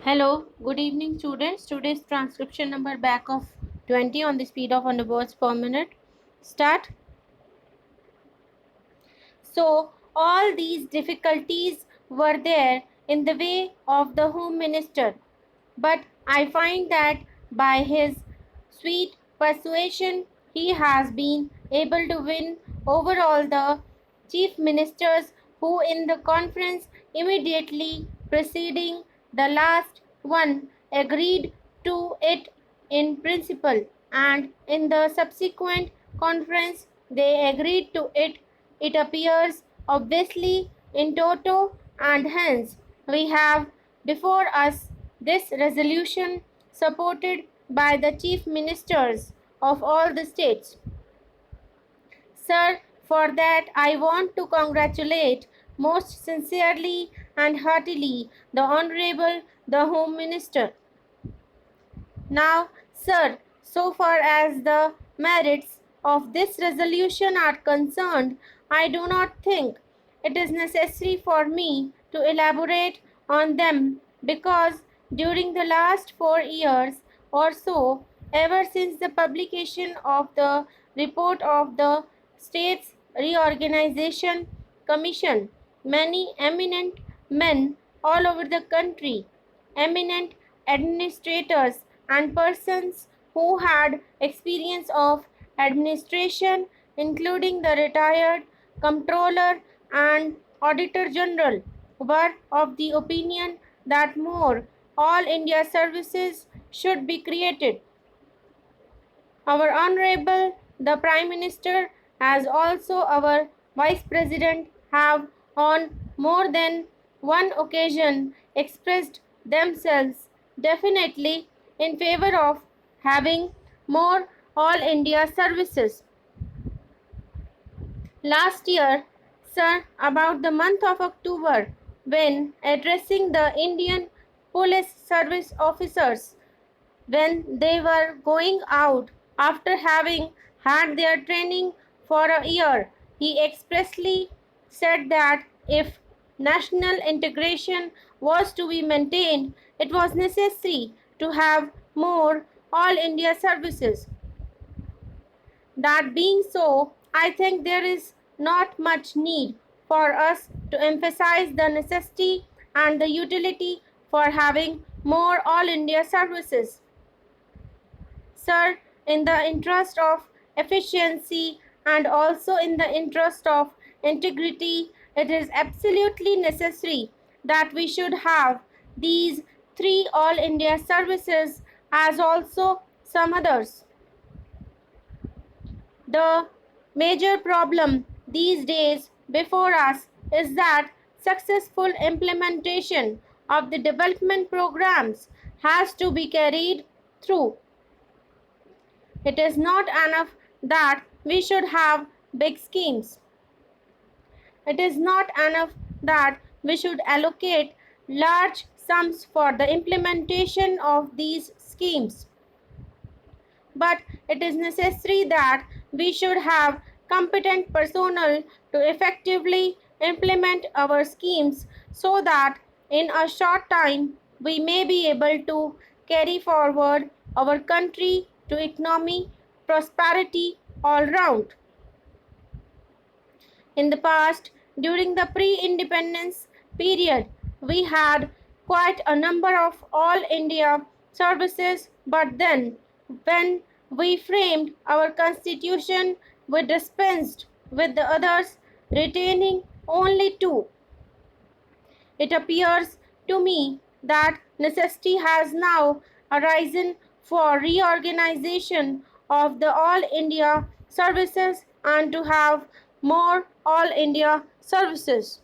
Hello, good evening students. Today's transcription number back of 20 on the speed of 100 words per minute. Start. So, all these difficulties were there in the way of the Home Minister. But I find that by his sweet persuasion, he has been able to win over all the chief ministers who, in the conference immediately preceding the last one, agreed to it in principle, and in the subsequent conference they agreed to it. It appears obviously in toto, and hence we have before us this resolution supported by the chief ministers of all the states. Sir, for that I want to congratulate most sincerely and heartily the Honorable the Home Minister. Now, sir, so far as the merits of this resolution are concerned, I do not think it is necessary for me to elaborate on them because during the last 4 years or so, ever since the publication of the report of the States Reorganization Commission, many eminent men all over the country, eminent administrators and persons who had experience of administration, including the retired comptroller and auditor general, were of the opinion that more all India services should be created. Our Honorable the Prime Minister, as also our Vice President, have on more than one occasion expressed themselves definitely in favor of having more All India services. Last year, sir, about the month of October, when addressing the Indian Police Service officers when they were going out after having had their training for a year, he expressly said that if national integration was to be maintained, it was necessary to have more All India services. That being so, I think there is not much need for us to emphasize the necessity and the utility for having more All India services. Sir, in the interest of efficiency and also in the interest of integrity, it is absolutely necessary that we should have these three All India services as also some others. The major problem these days before us is that successful implementation of the development programs has to be carried through. It is not enough that we should have big schemes. It is not enough that we should allocate large sums for the implementation of these schemes. But it is necessary that we should have competent personnel to effectively implement our schemes so that in a short time we may be able to carry forward our country to economy prosperity all round. In the past, during the pre-independence period, we had quite a number of all India services, but then when we framed our constitution, we dispensed with the others, retaining only two. It appears to me that necessity has now arisen for reorganization of the All India services and to have more All India services.